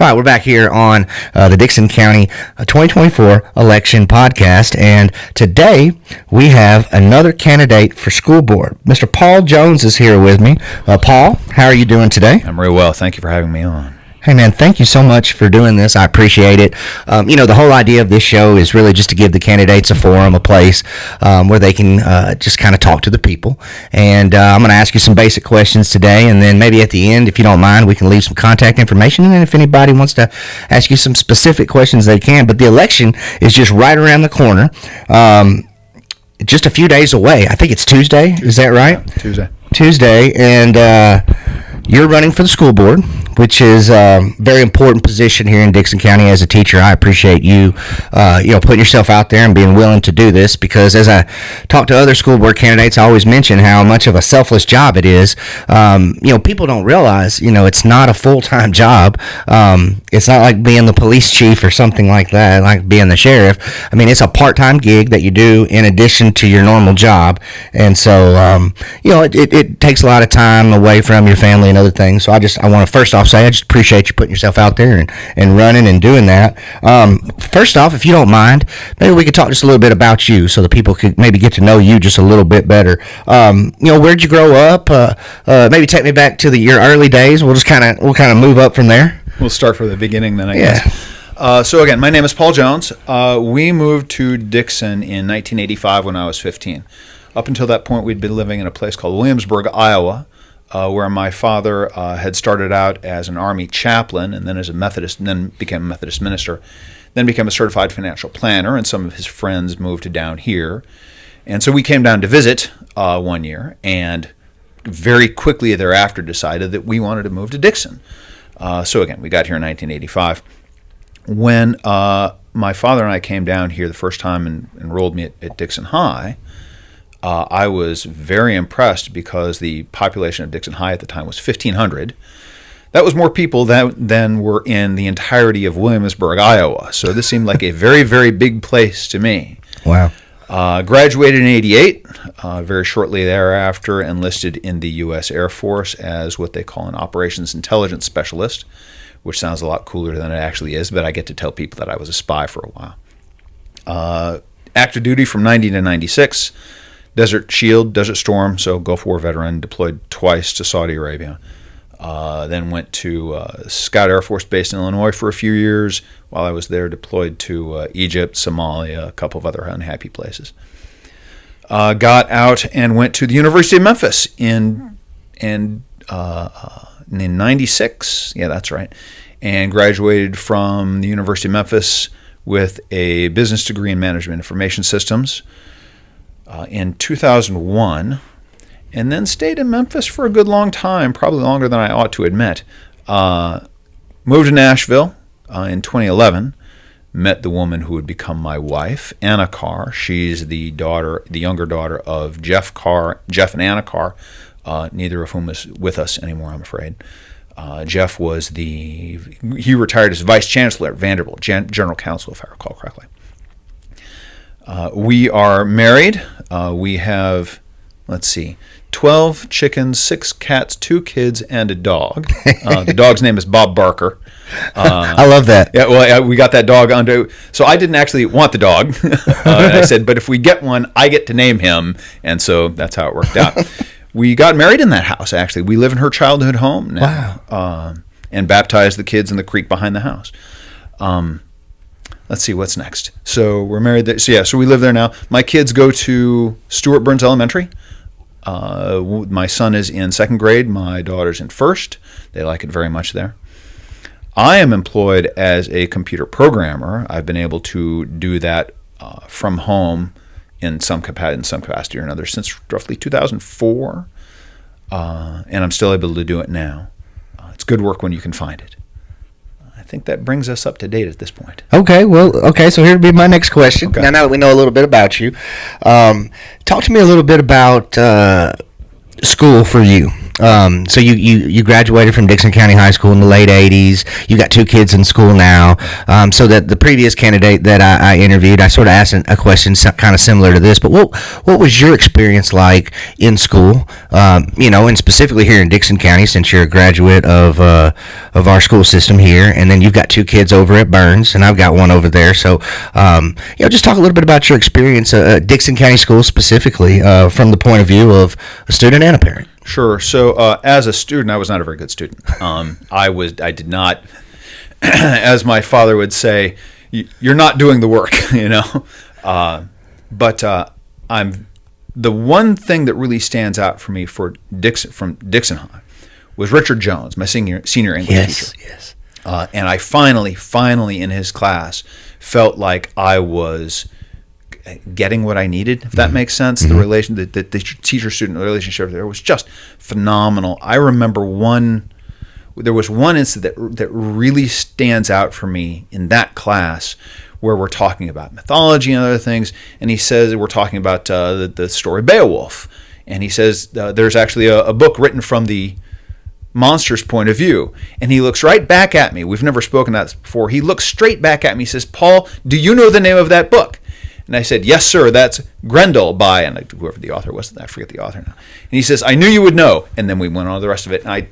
All right, we're back here on the Dickson County 2024 election podcast, and today we have another candidate for school board. Mr. Paul Jones is here with me. Paul, how are you doing today? I'm very well. Thank you for having me on. Hey, man, thank you so much for doing this. I appreciate it. The whole idea of this show is really just to give the candidates a forum, a place where they can just kind of talk to the people. And I'm going to ask you some basic questions today, and then maybe at the end, if you don't mind, we can leave some contact information. And then if anybody wants to ask you some specific questions, they can. But the election is just right around the corner. Just a few days away. I think it's Tuesday. Is that right? Yeah, Tuesday. And you're running for the school board, which is a very important position here in Dickson County. As a teacher, I appreciate you, putting yourself out there and being willing to do this, because as I talk to other school board candidates, I always mention how much of a selfless job it is. People don't realize, it's not a full-time job. It's not like being the police chief or something like that, like being the sheriff. I mean, it's a part-time gig that you do in addition to your normal job. And so, it takes a lot of time away from your family and other things. So I want to first off say I just appreciate you putting yourself out there and running and doing that. First off, if you don't mind, maybe we could talk just a little bit about you so that people could maybe get to know you just a little bit better. Where'd you grow up? Maybe take me back to your early days. We'll kind of move up from there. We'll start from the beginning then, I guess. So again, my name is Paul Jones. We moved to Dickson in 1985 when I was 15. Up until that point, we'd been living in a place called Williamsburg, Iowa, where my father had started out as an Army chaplain and then as a Methodist, and then became a Methodist minister, then became a certified financial planner, and some of his friends moved down here. And so we came down to visit one year, and very quickly thereafter decided that we wanted to move to Dickson. So again, we got here in 1985. When my father and I came down here the first time and enrolled me at Dickson High, I was very impressed because the population of Dickson High at the time was 1,500. That was more people than were in the entirety of Williamsburg, Iowa. So this seemed like a very, very big place to me. Wow. Graduated in 88, very shortly thereafter enlisted in the U.S. Air Force as what they call an operations intelligence specialist, which sounds a lot cooler than it actually is, but I get to tell people that I was a spy for a while. Active duty from 90 to 96. Desert Shield, Desert Storm, so Gulf War veteran, deployed twice to Saudi Arabia. Then went to Scott Air Force Base in Illinois for a few years. While I was there, deployed to Egypt, Somalia, a couple of other unhappy places. Got out and went to the University of Memphis in 96. Yeah, that's right. And graduated from the University of Memphis with a business degree in management information systems. In 2001, and then stayed in Memphis for a good long time, probably longer than I ought to admit. Moved to Nashville in 2011, met the woman who would become my wife, Anna Carr. She's the younger daughter of Jeff and Anna Carr, neither of whom is with us anymore, I'm afraid. Jeff he retired as vice chancellor at Vanderbilt, general counsel, if I recall correctly. We are married. We have, 12 chickens, 6 cats, 2 kids, and a dog. The dog's name is Bob Barker. I love that. Yeah, well, we got that dog under. So I didn't actually want the dog. And I said, but if we get one, I get to name him. And so that's how it worked out. We got married in that house, actually. We live in her childhood home now. Wow. And baptized the kids in the creek behind the house. Let's see, what's next? So we're married there. So we live there now. My kids go to Stuart Burns Elementary. My son is in 2nd grade. My daughter's in 1st. They like it very much there. I am employed as a computer programmer. I've been able to do that from home in some capacity or another since roughly 2004. And I'm still able to do it now. It's good work when you can find it. I think that brings us up to date at this point. Okay, so here would be my next question. Okay. Now that we know a little bit about you, talk to me a little bit about school for you. So you graduated from Dickson County High School in the late 80s. You got 2 kids in school now. So that the previous candidate that I interviewed, I sort of asked a question kind of similar to this. But what was your experience like in school? And specifically here in Dickson County, since you're a graduate of our school system here, and then you've got 2 kids over at Burns, and I've got one over there. So just talk a little bit about your experience at Dickson County Schools specifically from the point of view of a student and a parent. Sure. So as a student, I was not a very good student. I did not, as my father would say, you're not doing the work, But I'm the one thing that really stands out for me from Dickson High was Richard Jones, my senior English teacher. Yes. And I finally in his class felt like I was getting what I needed, if that makes sense. The relation, the teacher-student relationship there was just phenomenal. I remember there was one incident that really stands out for me in that class where we're talking about mythology and other things, and he says we're talking about the story Beowulf, and he says there's actually a book written from the monster's point of view, and he looks right back at me. We've never spoken about this before. He looks straight back at me. He says, "Paul, do you know the name of that book?" And I said, "Yes, sir, that's Grendel by," and whoever the author was, I forget the author now. And he says, "I knew you would know." And then we went on to the rest of it, and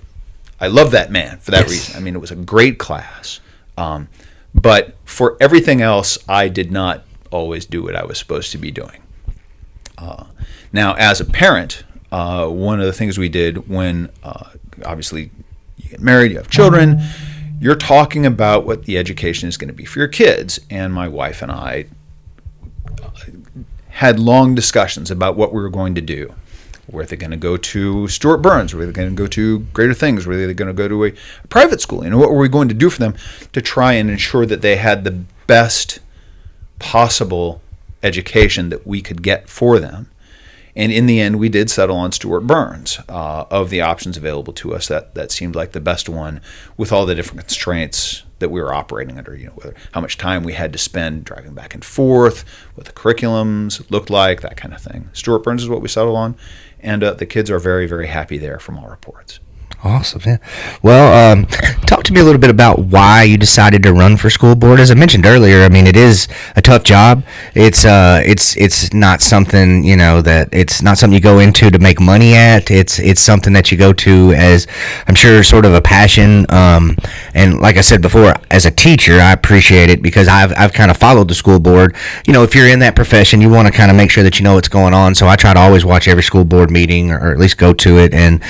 I love that man for that reason. I mean, it was a great class. But for everything else, I did not always do what I was supposed to be doing. Now, as a parent, one of the things we did when, obviously, you get married, you have children, you're talking about what the education is going to be for your kids. And my wife and I had long discussions about what we were going to do. Were they going to go to Stuart Burns? Were they going to go to Greater Things? Were they going to go to a private school? What were we going to do for them to try and ensure that they had the best possible education that we could get for them? And in the end, we did settle on Stuart Burns. Of the options available to us, that seemed like the best one, with all the different constraints that we were operating under. How much time we had to spend driving back and forth, what the curriculums looked like, that kind of thing. Stuart Burns is what we settled on, and the kids are very, very happy there from all reports. Awesome. Yeah. Well, talk to me a little bit about why you decided to run for school board. As I mentioned earlier, I mean, it is a tough job. It's not something, that it's not something you go into to make money at. It's something that you go to as, I'm sure, sort of a passion. And like I said before, as a teacher, I appreciate it because I've kind of followed the school board. If you're in that profession, you want to kind of make sure that you know what's going on. So I try to always watch every school board meeting or at least go to it. And,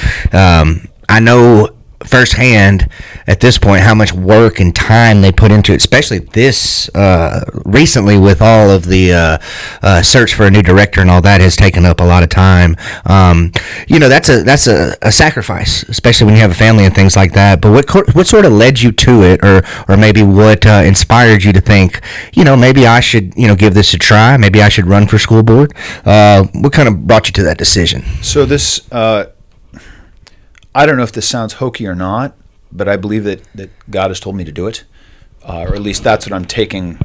I know firsthand at this point how much work and time they put into it, especially this recently with all of the search for a new director and all that has taken up a lot of time. That's a sacrifice, especially when you have a family and things like that. But what sort of led you to it, or maybe what inspired you to think, maybe I should give this a try, maybe I should run for school board? What kind of brought you to that decision? So this. I don't know if this sounds hokey or not, but I believe that God has told me to do it, or at least that's what I'm taking.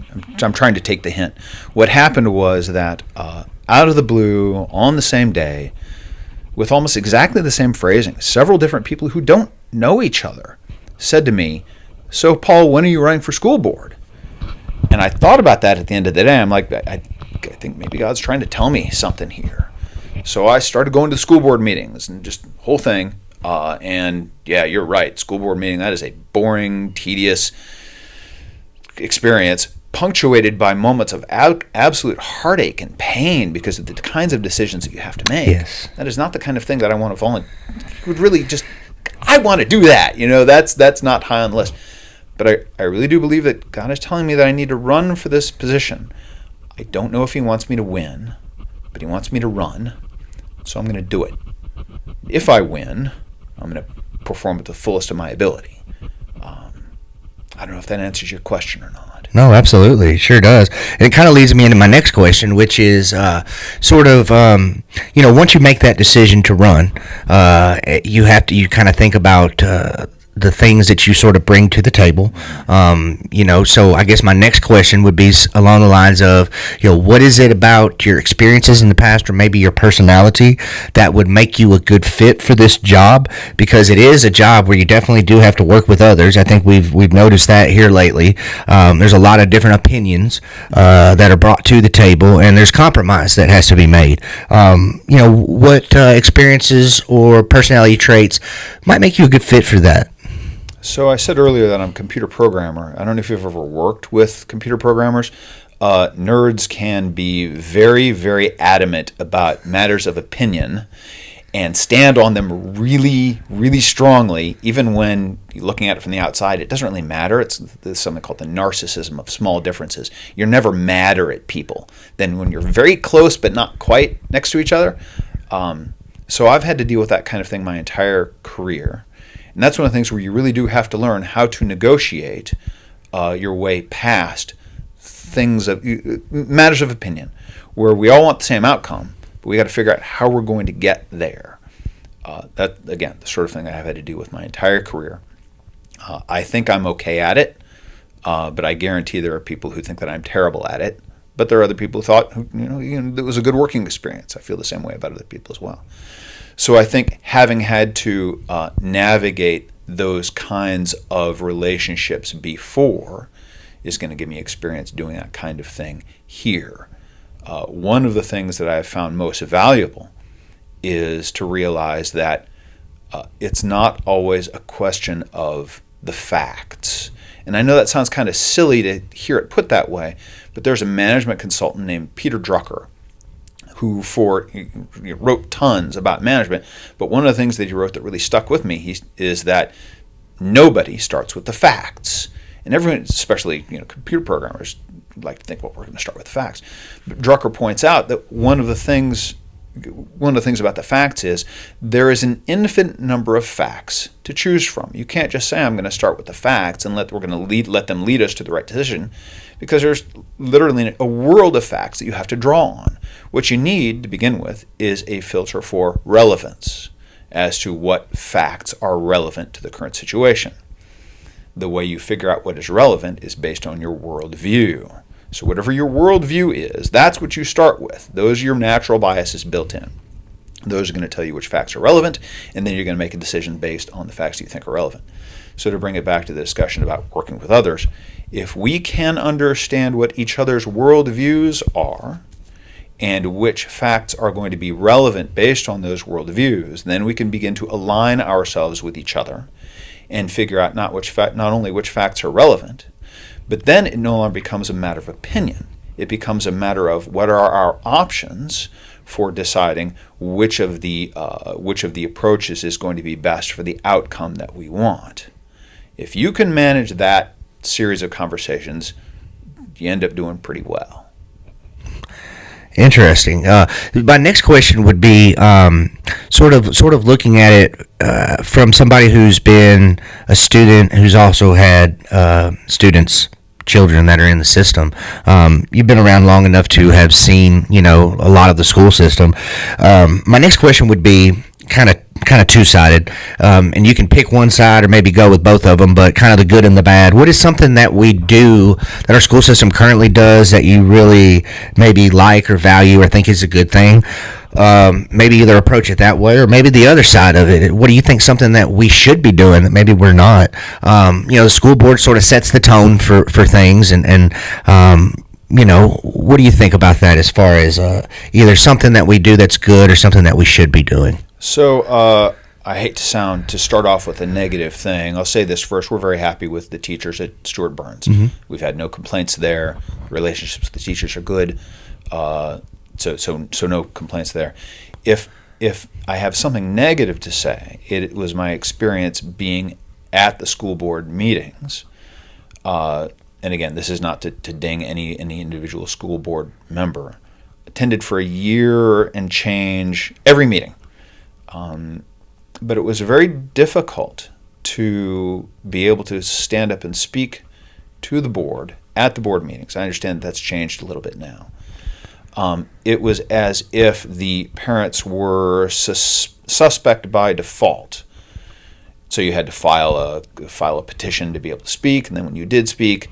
I'm trying to take the hint. What happened was that out of the blue, on the same day, with almost exactly the same phrasing, several different people who don't know each other said to me, "So, Paul, when are you running for school board?" And I thought about that at the end of the day. I'm like, I think maybe God's trying to tell me something here. So I started going to school board meetings and just the whole thing. And yeah, you're right. School board meeting, that is a boring, tedious experience, punctuated by moments of absolute heartache and pain because of the kinds of decisions that you have to make. Yes. That is not the kind of thing that I want to volunteer. Would really just, I want to do that. That's not high on the list. But I really do believe that God is telling me that I need to run for this position. I don't know if He wants me to win, but He wants me to run. So I'm going to do it. If I win, I'm going to perform at the fullest of my ability. I don't know if that answers your question or not. No, absolutely. It sure does. And it kind of leads me into my next question, which is sort of, once you make that decision to run, you kind of think about the things that you sort of bring to the table. So I guess my next question would be along the lines of, what is it about your experiences in the past or maybe your personality that would make you a good fit for this job? Because it is a job where you definitely do have to work with others. I think we've noticed that here lately. There's a lot of different opinions that are brought to the table, and there's compromise that has to be made. What experiences or personality traits might make you a good fit for that? So I said earlier that I'm a computer programmer. I don't know if you've ever worked with computer programmers. Nerds can be very, very adamant about matters of opinion and stand on them really, really strongly, even when you're looking at it from the outside. It doesn't really matter. There's something called the narcissism of small differences. You're never madder at people than when you're very close but not quite next to each other. So I've had to deal with that kind of thing my entire career. And that's one of the things where you really do have to learn how to negotiate your way past matters of opinion, where we all want the same outcome, but we got to figure out how we're going to get there. That, again, the sort of thing I've had to do with my entire career. I think I'm okay at it, but I guarantee there are people who think that I'm terrible at it. But there are other people who thought, it was a good working experience. I feel the same way about other people as well. So I think having had to navigate those kinds of relationships before is going to give me experience doing that kind of thing here. One of the things that I've found most valuable is to realize that it's not always a question of the facts. And I know that sounds kind of silly to hear it put that way, but there's a management consultant named Peter Drucker who wrote tons about management. But one of the things that he wrote that really stuck with me is that nobody starts with the facts. And everyone, especially computer programmers, like to think, well, we're going to start with the facts. But Drucker points out that one of the things about the facts is there is an infinite number of facts to choose from. You can't just say, I'm going to start with the facts and let them lead us to the right decision, because there's literally a world of facts that you have to draw on. What you need to begin with is a filter for relevance as to what facts are relevant to the current situation. The way you figure out what is relevant is based on your worldview. So whatever your worldview is, that's what you start with. Those are your natural biases built in. Those are going to tell you which facts are relevant, and then you're going to make a decision based on the facts you think are relevant. So to bring it back to the discussion about working with others, if we can understand what each other's worldviews are and which facts are going to be relevant based on those worldviews, then we can begin to align ourselves with each other and figure out not only which facts are relevant, but then it no longer becomes a matter of opinion. It becomes a matter of what are our options for deciding which of the approaches is going to be best for the outcome that we want. If you can manage that series of conversations, you end up doing pretty well. Interesting. My next question would be sort of looking at it from somebody who's been a student who's also had children that are in the system. You've been around long enough to have seen, a lot of the school system. My next question would be kind of two-sided, and you can pick one side or maybe go with both of them, but kind of the good and the bad. What is something that we do, that our school system currently does, that you really maybe like or value or think is a good thing? Maybe either approach it that way or maybe the other side of it. What do you think something that we should be doing that maybe we're not? The school board sort of sets the tone for things, and what do you think about that as far as either something that we do that's good or something that we should be doing? So I hate to start off with a negative thing. I'll say this first. We're very happy with the teachers at Stuart Burns. Mm-hmm. We've had no complaints there. Relationships with the teachers are good. So no complaints there. If I have something negative to say, it was my experience being at the school board meetings. And again, this is not to ding any individual school board member. Attended for a year and change every meeting. But it was very difficult to be able to stand up and speak to the board at the board meetings. I understand that's changed a little bit now. It was as if the parents were suspect by default. So you had to file a petition to be able to speak, and then when you did speak,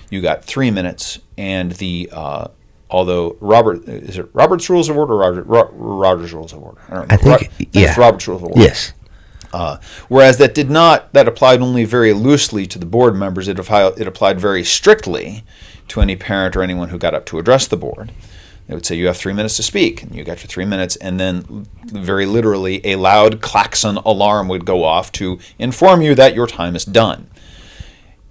you got 3 minutes. And although Robert's Rules of Order or Roger's Rules of Order? I don't remember. I think it's Robert's Rules of Order. Yes. Whereas that applied only very loosely to the board members. It applied very strictly to any parent or anyone who got up to address the board. They would say, you have 3 minutes to speak, and you got your 3 minutes, and then very literally a loud klaxon alarm would go off to inform you that your time is done.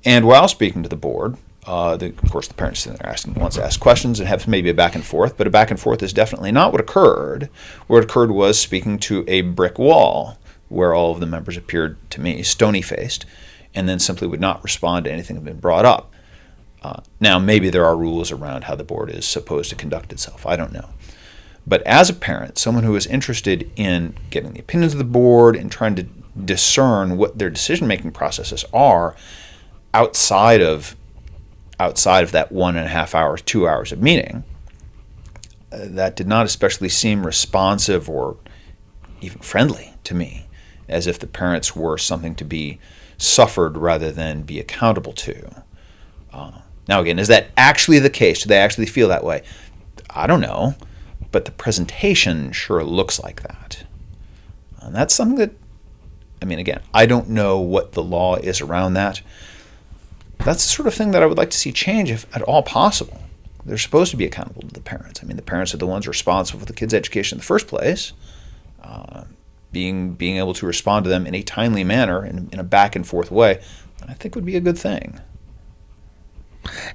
And while speaking to the board, of course the parents sitting there wants to ask questions and have maybe a back and forth, but a back and forth is definitely not what occurred. What occurred was speaking to a brick wall where all of the members appeared to me stony-faced and then simply would not respond to anything that had been brought up. Now, maybe there are rules around how the board is supposed to conduct itself. I don't know. But as a parent, someone who is interested in getting the opinions of the board and trying to discern what their decision-making processes are outside of that 1.5 hours, 2 hours of meeting, that did not especially seem responsive or even friendly to me, as if the parents were something to be suffered rather than be accountable to. Now again, is that actually the case? Do they actually feel that way? I don't know, but the presentation sure looks like that. And that's something that, again, I don't know what the law is around that. That's the sort of thing that I would like to see change if at all possible. They're supposed to be accountable to the parents. The parents are the ones responsible for the kids' education in the first place. Being able to respond to them in a timely manner, in a back and forth way, I think would be a good thing.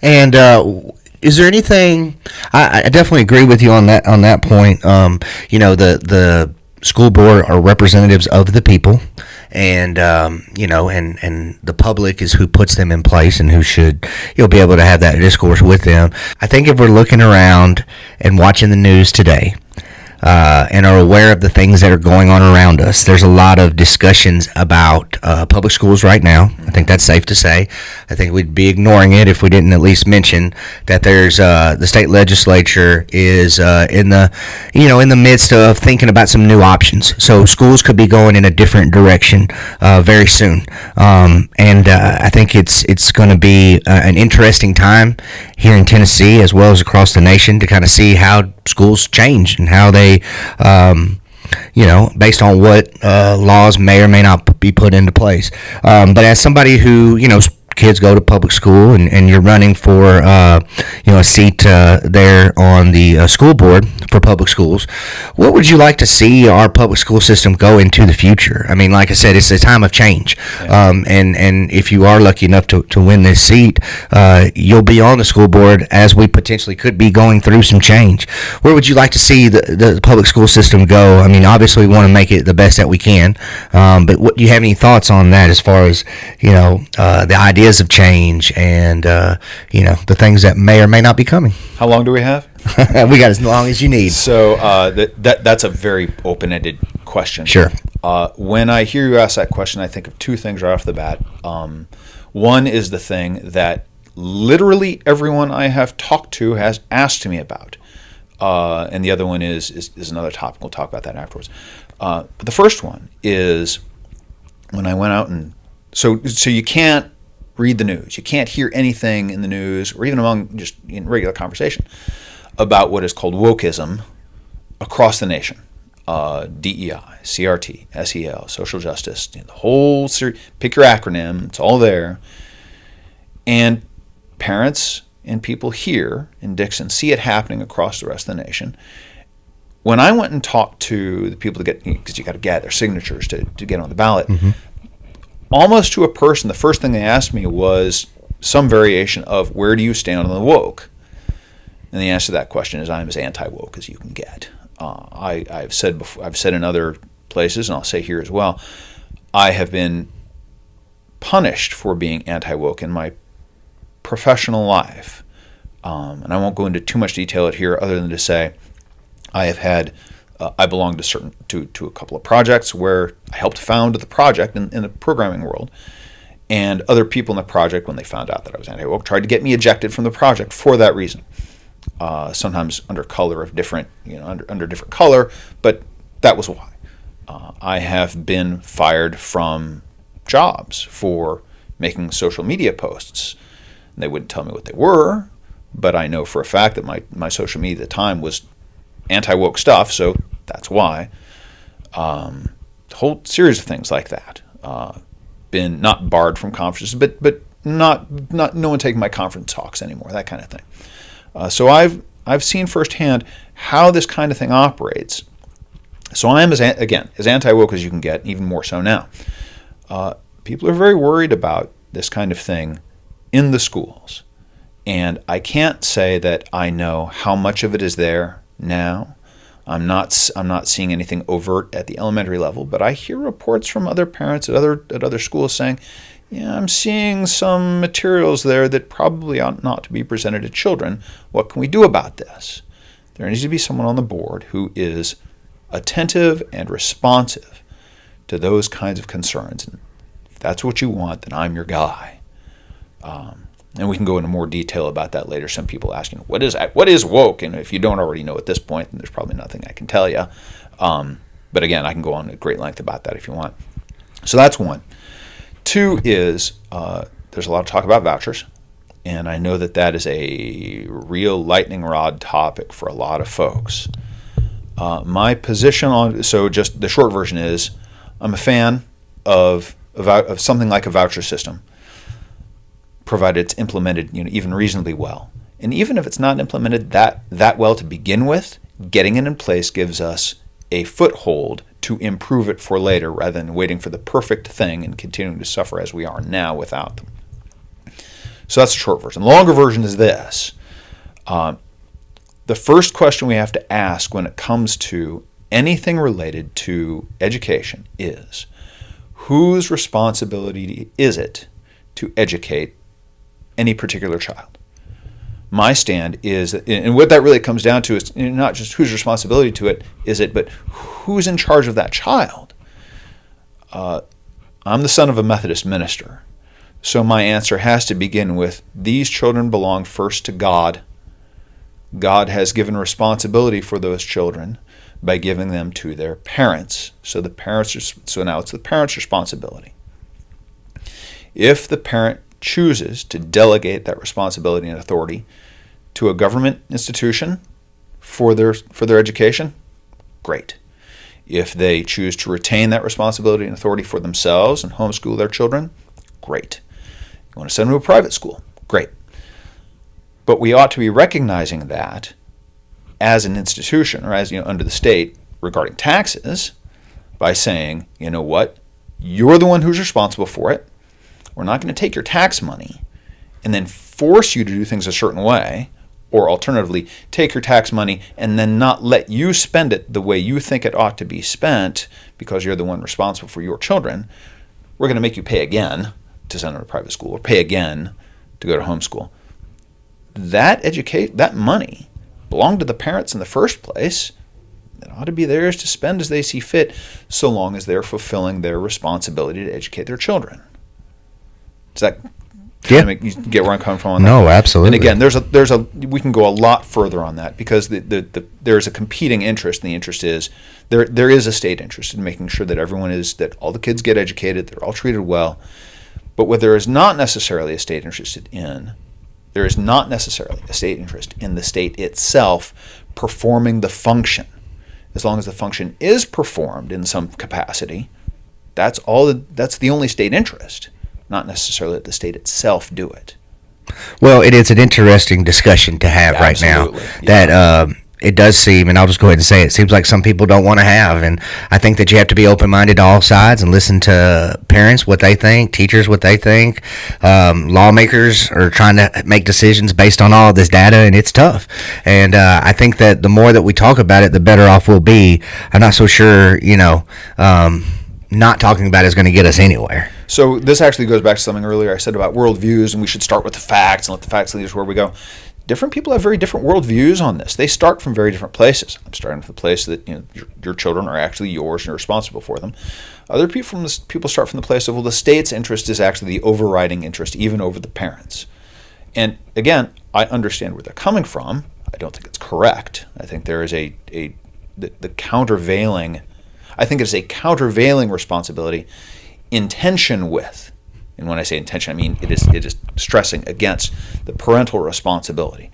And is there anything? I definitely agree with you on that point. The school board are representatives of the people, and and the public is who puts them in place and who should be able to have that discourse with them. I think if we're looking around and watching the news today, and are aware of the things that are going on around us. There's a lot of discussions about public schools right now. I think that's safe to say. I think we'd be ignoring it if we didn't at least mention that there's the state legislature is in the midst of thinking about some new options. So schools could be going in a different direction very soon, and I think it's going to be an interesting time here in Tennessee as well as across the nation to kind of see how schools change and how they based on what laws may or may not be put into place. But as somebody who, kids go to public school and you're running for, a seat there on the school board for public schools, what would you like to see our public school system go into the future? Like I said, it's a time of change. And if you are lucky enough to win this seat, you'll be on the school board as we potentially could be going through some change. Where would you like to see the public school system go? Obviously we want to make it the best that we can. But do you have any thoughts on that as far as, the ideas of change and, the things that may or may not be coming? How long do we have? We got as long as you need. So that's a very open-ended question. Sure. When I hear you ask that question, I think of two things right off the bat. One is the thing that literally everyone I have talked to has asked me about. And the other one is another topic. We'll talk about that afterwards. But the first one is when I went out and so you can't read the news. You can't hear anything in the news or even among just in regular conversation about what is called wokeism across the nation. DEI, CRT, SEL, social justice, the whole series. Pick your acronym. It's all there. And parents and people here in Dickson see it happening across the rest of the nation. When I went and talked to the people to get, because you got to gather signatures to get on the ballot, almost to a person, the first thing they asked me was some variation of, where do you stand on the woke? And the answer to that question is, I'm as anti-woke as you can get. I've said before, I've said in other places, and I'll say here as well, I have been punished for being anti-woke in my professional life. And I won't go into too much detail here other than to say I have had I belong to a couple of projects where I helped found the project in the programming world, and other people in the project, when they found out that I was anti-woke, tried to get me ejected from the project for that reason. Sometimes under color of different, under different color, but that was why. I have been fired from jobs for making social media posts. And they wouldn't tell me what they were, but I know for a fact that my social media at the time was anti-woke stuff, so that's why. A whole series of things like that. Been not barred from conferences, but not no one taking my conference talks anymore, that kind of thing. So I've seen firsthand how this kind of thing operates. So I am, as anti-woke as you can get, even more so now. People are very worried about this kind of thing in the schools. And I can't say that I know how much of it is there now. I'm not seeing anything overt at the elementary level, but I hear reports from other parents at other schools saying, yeah, I'm seeing some materials there that probably ought not to be presented to children. What can we do about this? There needs to be someone on the board who is attentive and responsive to those kinds of concerns. And if that's what you want, then I'm your guy. And we can go into more detail about that later. Some people asking, what is woke? And if you don't already know at this point, then there's probably nothing I can tell you. But again, I can go on at great length about that if you want. So that's one. Two is there's a lot of talk about vouchers. And I know that is a real lightning rod topic for a lot of folks. My position so just the short version is, I'm a fan of something like a voucher system, provided it's implemented, even reasonably well. And even if it's not implemented that well to begin with, getting it in place gives us a foothold to improve it for later, rather than waiting for the perfect thing and continuing to suffer as we are now without them. So that's the short version. The longer version is this. The first question we have to ask when it comes to anything related to education is, whose responsibility is it to educate any particular child? My stand is that, and what that really comes down to is not just whose responsibility to it is it, but who's in charge of that child. I'm the son of a Methodist minister, so my answer has to begin with, these children belong first to God. God has given responsibility for those children by giving them to their parents. So now it's the parent's responsibility. If the parent chooses to delegate that responsibility and authority to a government institution for their education, great. If they choose to retain that responsibility and authority for themselves and homeschool their children, great. You want to send them to a private school, great. But we ought to be recognizing that as an institution, or as under the state regarding taxes, by saying, you know what, you're the one who's responsible for it. We're not going to take your tax money and then force you to do things a certain way, or alternatively, take your tax money and then not let you spend it the way you think it ought to be spent because you're the one responsible for your children. We're going to make you pay again to send them to private school, or pay again to go to homeschool. That money belonged to the parents in the first place. It ought to be theirs to spend as they see fit, so long as they're fulfilling their responsibility to educate their children. Does that you get where I'm coming from on that? No, absolutely. And again, we can go a lot further on that, because there's a competing interest, and the interest is there is a state interest in making sure that all the kids get educated, they're all treated well. But what there is not necessarily a state interest in, there is not necessarily a state interest in the state itself performing the function. As long as the function is performed in some capacity, that's the only state interest, not necessarily that the state itself do it. Well, it is an interesting discussion to have right now. Yeah. That it does seem, and I'll just go ahead and say it seems like some people don't want to have, and I think that you have to be open-minded to all sides and listen to parents, what they think, teachers, what they think. Lawmakers are trying to make decisions based on all of this data, and it's tough. And I think that the more that we talk about it, the better off we'll be. I'm not so sure, not talking about it is going to get us anywhere. So this actually goes back to something earlier I said about worldviews, and we should start with the facts and let the facts lead us where we go. Different people have very different worldviews on this. They start from very different places. I'm starting with the place that your children are actually yours and you're responsible for them. Other people start from the place of, well, the state's interest is actually the overriding interest, even over the parents. And again, I understand where they're coming from. I don't think it's correct. I think there is the countervailing. I think it's a countervailing responsibility in tension with, and when I say intention, I mean it is stressing against the parental responsibility.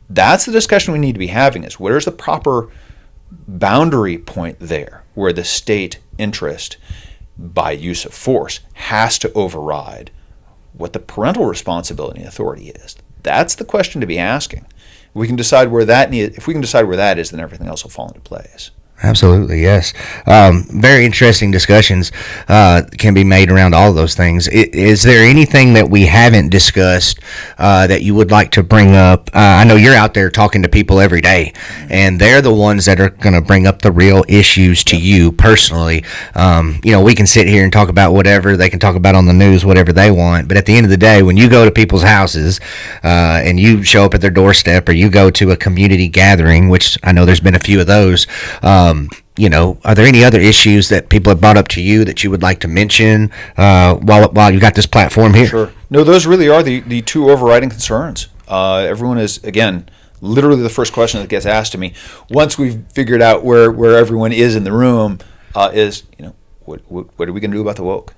That's the discussion we need to be having, is where's the proper boundary point there where the state interest by use of force has to override what the parental responsibility and authority is. That's the question to be asking. If we can decide where that is, then everything else will fall into place. Absolutely, yes. Very interesting discussions can be made around all of those things. Is there anything that we haven't discussed that you would like to bring up? I know you're out there talking to people every day, and they're the ones that are going to bring up the real issues to you personally. We can sit here and talk about whatever they can talk about on the news, whatever they want, but at the end of the day, when you go to people's houses and you show up at their doorstep, or you go to a community gathering, which I know there's been a few of those, are there any other issues that people have brought up to you that you would like to mention while you got this platform here? Sure. No, those really are the two overriding concerns. Everyone is, again, literally the first question that gets asked to me once we've figured out where everyone is in the room is, what are we going to do about the woke?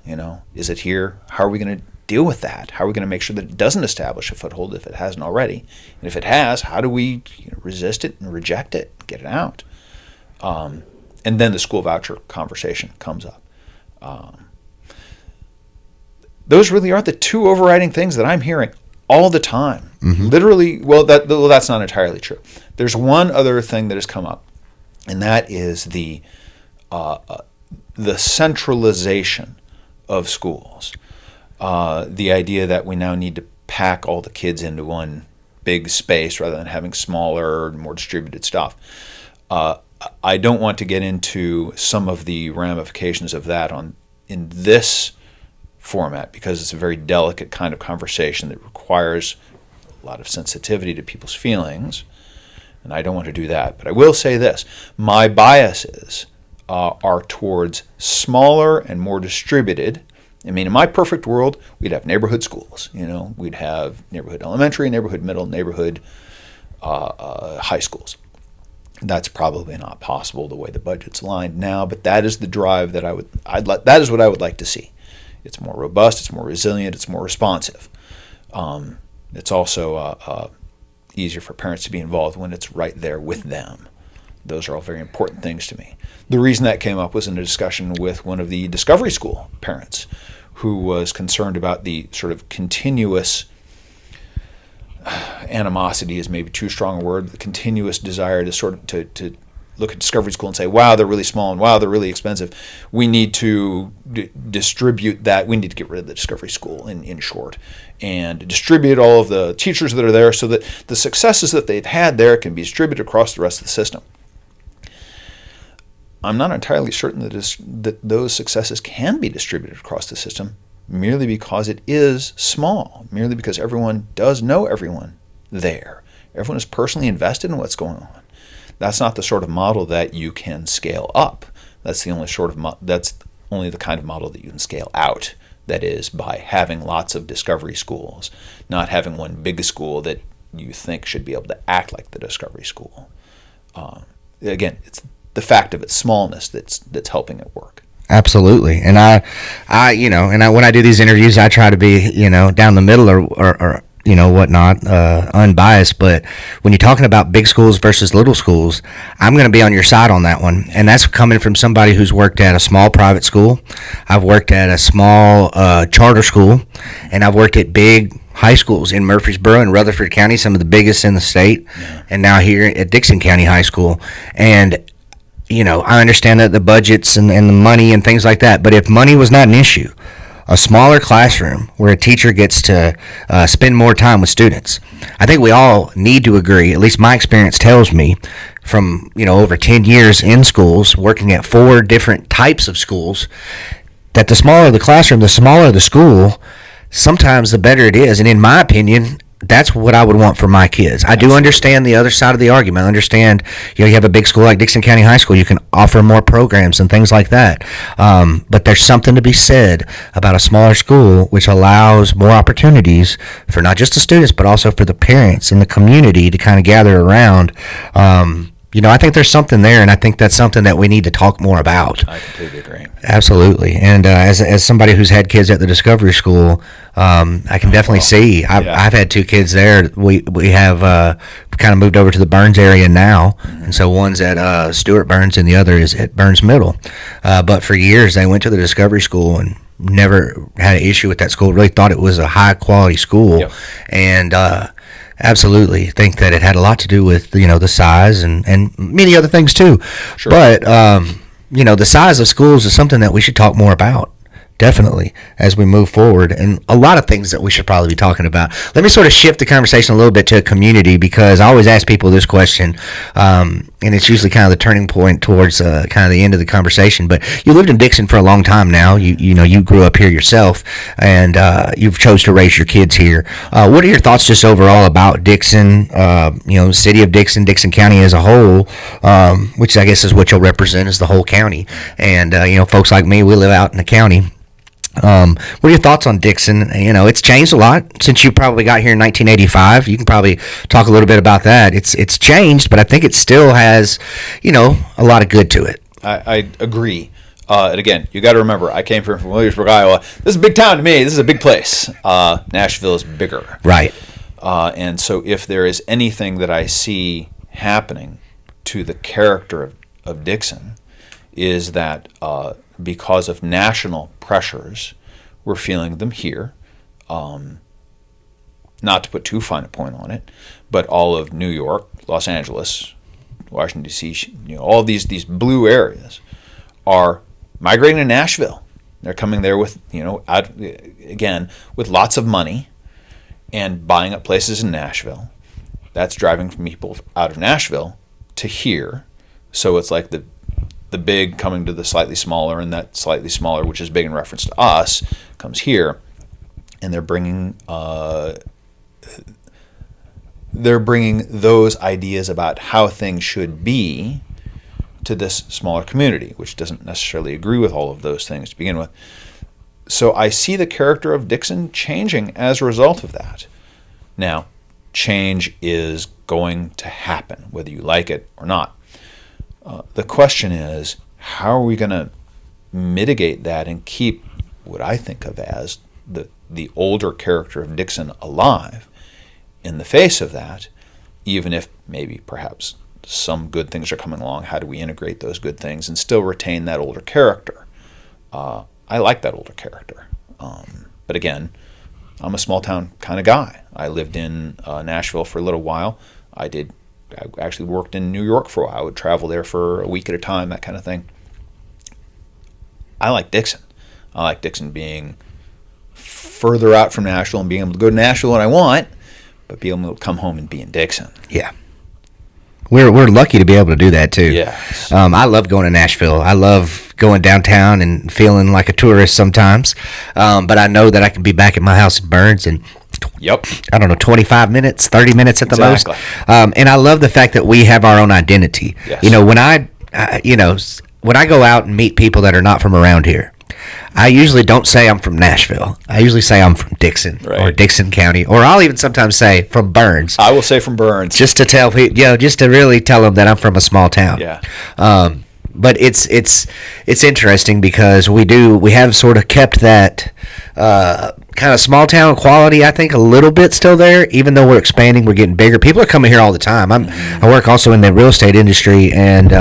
Is it here? How are we going to deal with that? How are we going to make sure that it doesn't establish a foothold if it hasn't already? And if it has, how do we resist it and reject it, get it out? And then the school voucher conversation comes up. Those really are the two overriding things that I'm hearing all the time. Mm-hmm. Literally, that's not entirely true. There's one other thing that has come up, and that is the centralization of schools. The idea that we now need to pack all the kids into one big space rather than having smaller, more distributed stuff. I don't want to get into some of the ramifications of that in this format, because it's a very delicate kind of conversation that requires a lot of sensitivity to people's feelings, and I don't want to do that. But I will say this: my biases are towards smaller and more distributed. I mean, in my perfect world, we'd have neighborhood schools. We'd have neighborhood elementary, neighborhood middle, neighborhood high schools. That's probably not possible the way the budget's lined now, but that is the drive that that is what I would like to see. It's more robust, it's more resilient, it's more responsive. It's also easier for parents to be involved when it's right there with them. Those are all very important things to me. The reason that came up was in a discussion with one of the Discovery School parents who was concerned about the sort of continuous animosity is maybe too strong a word, the continuous desire to sort of to look at Discovery School and say, wow, they're really small and wow, they're really expensive. We need to distribute that. We need to get rid of the Discovery School, in short, and distribute all of the teachers that are there so that the successes that they've had there can be distributed across the rest of the system. I'm not entirely certain that those successes can be distributed across the system merely because it is small, merely because everyone does know everyone there. Everyone is personally invested in what's going on. That's not the sort of model that you can scale up. That's the only that's only the kind of model that you can scale out. That is by having lots of Discovery Schools, not having one big school that you think should be able to act like the Discovery School. Again, it's the fact of its smallness that's helping it work. Absolutely. And I when I do these interviews, I try to be, down the middle or whatnot, unbiased. But when you're talking about big schools versus little schools, I'm going to be on your side on that one. And that's coming from somebody who's worked at a small private school. I've worked at a small charter school, and I've worked at big high schools in Murfreesboro and Rutherford County, some of the biggest in the state, and now here at Dickson County High School. And I understand that the budgets and the money and things like that, but if money was not an issue, a smaller classroom where a teacher gets to spend more time with students, I think we all need to agree, at least my experience tells me, from over 10 years in schools, working at 4 different types of schools, that the smaller the classroom, the smaller the school, sometimes the better it is. And in my opinion, that's what I would want for my kids. I do understand the other side of the argument. I understand, you have a big school like Dickson County High School. You can offer more programs and things like that. But there's something to be said about a smaller school, which allows more opportunities for not just the students, but also for the parents and the community to kind of gather around. I think there's something there, and I think that's something that we need to talk more about. I completely agree. Absolutely, and as somebody who's had kids at the Discovery School, I can definitely see. I've had two kids there. We have kind of moved over to the Burns area now, and so one's at Stuart Burns and the other is at Burns Middle. But for years they went to the Discovery School and never had an issue with that school. Really thought it was a high quality school, yep. And absolutely think that it had a lot to do with the size and many other things too. Sure. But the size of schools is something that we should talk more about, definitely, as we move forward, and a lot of things that we should probably be talking about. Let me sort of shift the conversation a little bit to a community, because I always ask people this question, and it's usually kind of the turning point towards kind of the end of the conversation. But you lived in Dickson for a long time now. You grew up here yourself, and you've chose to raise your kids here. What are your thoughts just overall about Dickson, city of Dickson, Dickson County as a whole, which I guess is what you'll represent as the whole county. And, folks like me, we live out in the county. What are your thoughts on Dickson? It's changed a lot since you probably got here in 1985. You can probably talk a little bit about that. It's changed, but I think it still has, a lot of good to it. I agree. And again, you got to remember, I came from Williamsburg, Iowa. This is a big town to me. This is a big place. Nashville is bigger. Right. And so if there is anything that I see happening to the character of Dickson, is that because of national pressures, we're feeling them here. Not to put too fine a point on it, but all of New York, Los Angeles, Washington, D.C., all these blue areas are migrating to Nashville. They're coming there with, with lots of money and buying up places in Nashville. That's driving people out of Nashville to here. So it's like the big coming to the slightly smaller, and that slightly smaller, which is big in reference to us, comes here, and they're bringing those ideas about how things should be to this smaller community, which doesn't necessarily agree with all of those things to begin with. So I see the character of Dickson changing as a result of that. Now, change is going to happen, whether you like it or not. The question is, how are we going to mitigate that and keep what I think of as the older character of Dickson alive in the face of that, even if maybe perhaps some good things are coming along? How do we integrate those good things and still retain that older character? I like that older character. But again, I'm a small town kind of guy. I lived in Nashville for a little while. I actually worked in New York for a while. I would travel there for a week at a time, that kind of thing. I like Dickson. I like Dickson being further out from Nashville and being able to go to Nashville when I want, but being able to come home and be in Dickson. Yeah. We're lucky to be able to do that too. Yeah. I love going to Nashville. I love going downtown and feeling like a tourist sometimes. But I know that I can be back at my house in Burns in 25 minutes, 30 minutes at the most. And I love the fact that we have our own identity. Yes. When I go out and meet people that are not from around here, I usually don't say I'm from Nashville. I usually say I'm from Dickson or Dickson County, or I'll even sometimes say from Burns. I will say from Burns. Just to tell people, just to really tell them that I'm from a small town. Yeah. But it's interesting because we have sort of kept that kind of small town quality, I think, a little bit still there, even though we're expanding, we're getting bigger. People are coming here all the time. I work also in the real estate industry, and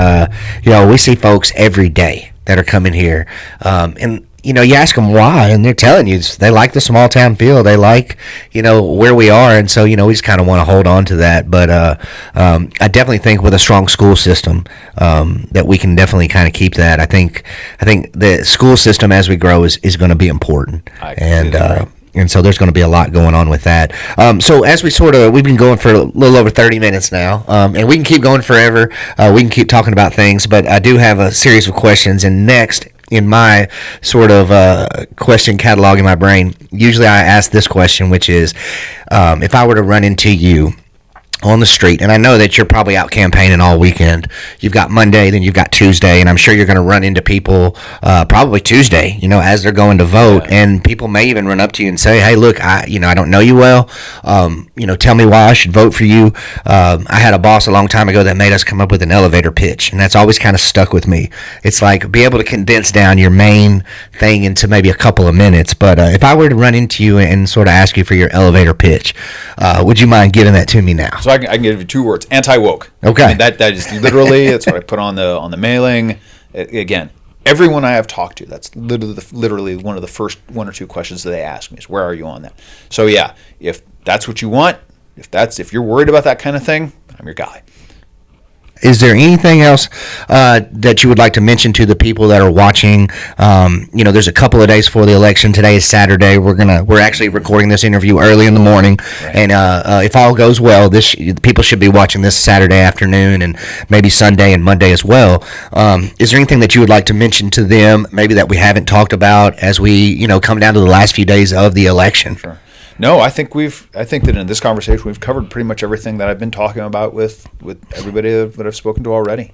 we see folks every day that are coming here, and you ask them why, and they're telling you they like the small town feel. They like, where we are, and so we just kind of want to hold on to that. But I definitely think with a strong school system that we can definitely kind of keep that. I think the school system as we grow is going to be important, and so there's going to be a lot going on with that. So as we've been going for a little over 30 minutes now, and we can keep going forever. We can keep talking about things, but I do have a series of questions, and next in my sort of question catalog in my brain, usually I ask this question, which is, if I were to run into you on the street, and I know that you're probably out campaigning all weekend. You've got Monday, then you've got Tuesday, and I'm sure you're going to run into people probably Tuesday, as they're going to vote, and people may even run up to you and say, "Hey, look, I don't know you well. Tell me why I should vote for you." I had a boss a long time ago that made us come up with an elevator pitch, and that's always kind of stuck with me. It's like be able to condense down your main thing into maybe a couple of minutes. But if I were to run into you and sort of ask you for your elevator pitch, would you mind giving that to me now? So I can give you 2 words: anti-woke. Okay. I mean, that is literally that's what I put on the mailing. Again, everyone I have talked to, that's literally one of the first 1 or 2 questions that they ask me is, "Where are you on that?" So yeah, if that's what you want, if you're worried about that kind of thing, I'm your guy. Is there anything else that you would like to mention to the people that are watching? There's a couple of days before the election. Today is Saturday. We're actually recording this interview early in the morning, right. And if all goes well, people should be watching this Saturday afternoon and maybe Sunday and Monday as well. Is there anything that you would like to mention to them, maybe that we haven't talked about as we come down to the last few days of the election? Sure. No, I think that in this conversation we've covered pretty much everything that I've been talking about with everybody that I've spoken to already.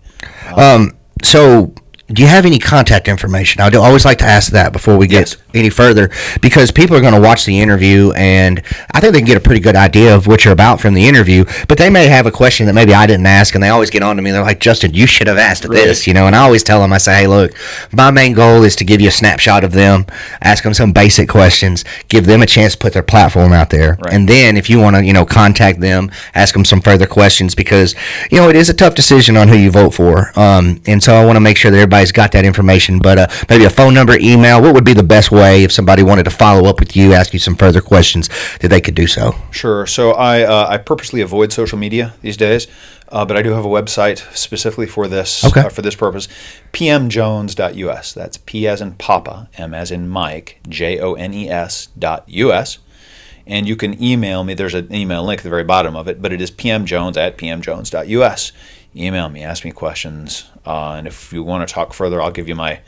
So do you have any contact information? I always like to ask that before we get any further, because people are going to watch the interview, and I think they can get a pretty good idea of what you're about from the interview, but they may have a question that maybe I didn't ask, and they always get on to me. They're like, "Justin, you should have asked this," and I always tell them, I say, "Hey, look, my main goal is to give you a snapshot of them, ask them some basic questions, give them a chance to put their platform out there, and then if you want to, contact them, ask them some further questions, because, it is a tough decision on who you vote for, and so I want to make sure that everybody's got that information, but maybe a phone number, email, what would be the best way if somebody wanted to follow up with you, ask you some further questions, that they could do so? Sure. So I purposely avoid social media these days, but I do have a website specifically for this for this purpose, pmjones.us. That's P as in Papa, M as in Mike, JONES.us. And you can email me. There's an email link at the very bottom of it, but it is pmjones@pmjones.us. Email me, ask me questions, and if you want to talk further, I'll give my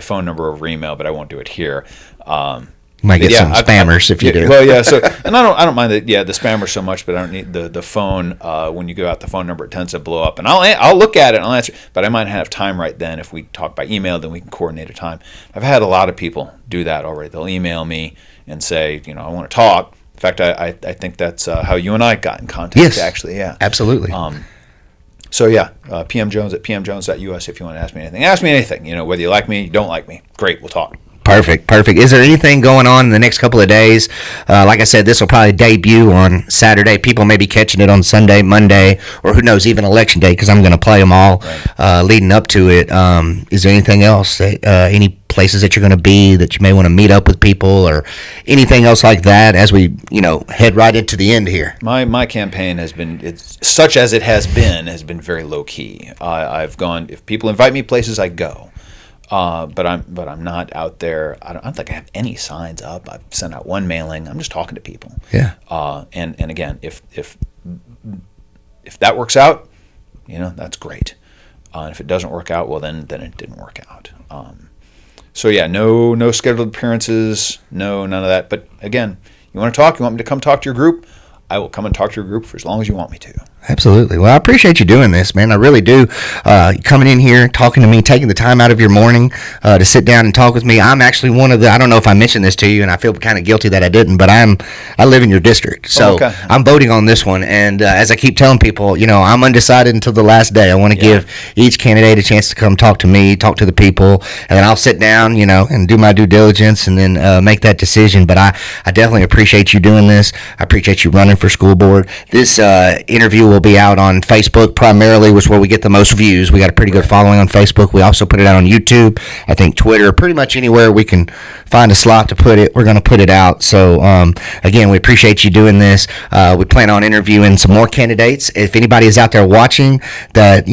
phone number over email, but I won't do it here. You might get some spammers if you do. Well, yeah. So, and I don't mind the spammers so much, but I don't need the phone. When you give out the phone number, it tends to blow up, and I'll look at it and I'll answer. But I might not have time right then. If we talk by email, then we can coordinate a time. I've had a lot of people do that already. They'll email me and say, I want to talk. In fact, I think that's how you and I got in contact. Yes, actually, yeah, absolutely. So pmjones@pmjones.us if you want to ask me anything. Ask me anything. Whether you like me, you don't like me. Great, we'll talk. Perfect. Is there anything going on in the next couple of days? Like I said, this will probably debut on Saturday. People may be catching it on Sunday, Monday, or who knows, even Election Day, because I'm going to play them all leading up to it. Is there anything else? Any places that you're going to be that you may want to meet up with people, or anything else like that as we head right into the end here? My campaign has been, such as it has been very low key. I've gone, if people invite me places, I go. But I'm not out there. I don't think I have any signs up. I've sent out one mailing. I'm just talking to people. Yeah. And again, if that works out, that's great. And if it doesn't work out, well then it didn't work out. So yeah, no scheduled appearances, none of that. But again, you want to talk? You want me to come talk to your group? I will come and talk to your group for as long as you want me to. Absolutely. Well, I appreciate you doing this, man. I really do. Coming in here, talking to me, taking the time out of your morning to sit down and talk with me. I'm actually one of the, I don't know if I mentioned this to you, and I feel kind of guilty that I didn't, but I live in your district. So I'm voting on this one. And as I keep telling people, I'm undecided until the last day. I want to give each candidate a chance to come talk to me, talk to the people, and then I'll sit down, and do my due diligence and then make that decision. But I definitely appreciate you doing this. I appreciate you running for school board. This interview will be out on Facebook primarily, which is where we get the most views. We got a pretty good following on Facebook. We also put it out on YouTube, I think Twitter, pretty much anywhere we can find a slot to put it, we're going to put it out. So again, we appreciate you doing this. We plan on interviewing some more candidates. If anybody is out there watching that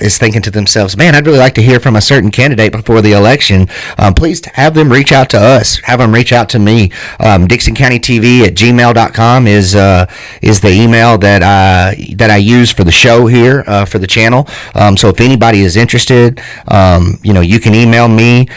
is thinking to themselves, man, I'd really like to hear from a certain candidate before the election, please have them reach out to us, have them reach out to me. DixonCountyTV@gmail.com is the email that that I use for the show here for the channel. So if anybody is interested, you can email me.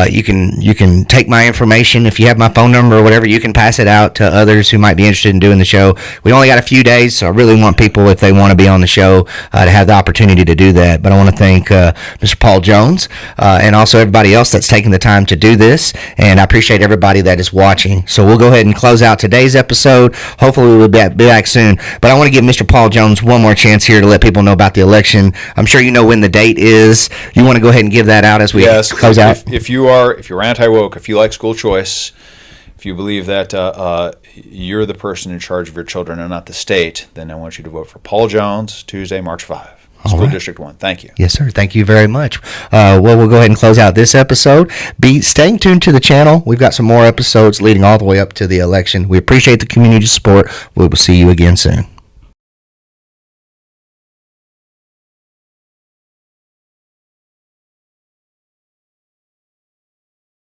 You can take my information. If you have my phone number or whatever, you can pass it out to others who might be interested in doing the show. We only got a few days, so I really want people, if they want to be on the show, to have the opportunity to do that. But I want to thank Mr. Paul Jones and also everybody else that's taking the time to do this. And I appreciate everybody that is watching. So we'll go ahead and close out today's episode. Hopefully we'll be back soon. But I want to give Mr. Paul Jones one more chance here to let people know about the election. I'm sure you know when the date is. You want to go ahead and give that out as we close out? If you're anti-woke, if you like school choice, if you believe that you're the person in charge of your children and not the state, then I want you to vote for Paul Jones, Tuesday, March 5. School District 1. Thank you. Yes, sir. Thank you very much. Well, we'll go ahead and close out this episode. Be staying tuned to the channel. We've got some more episodes leading all the way up to the election. We appreciate the community support. We will see you again soon.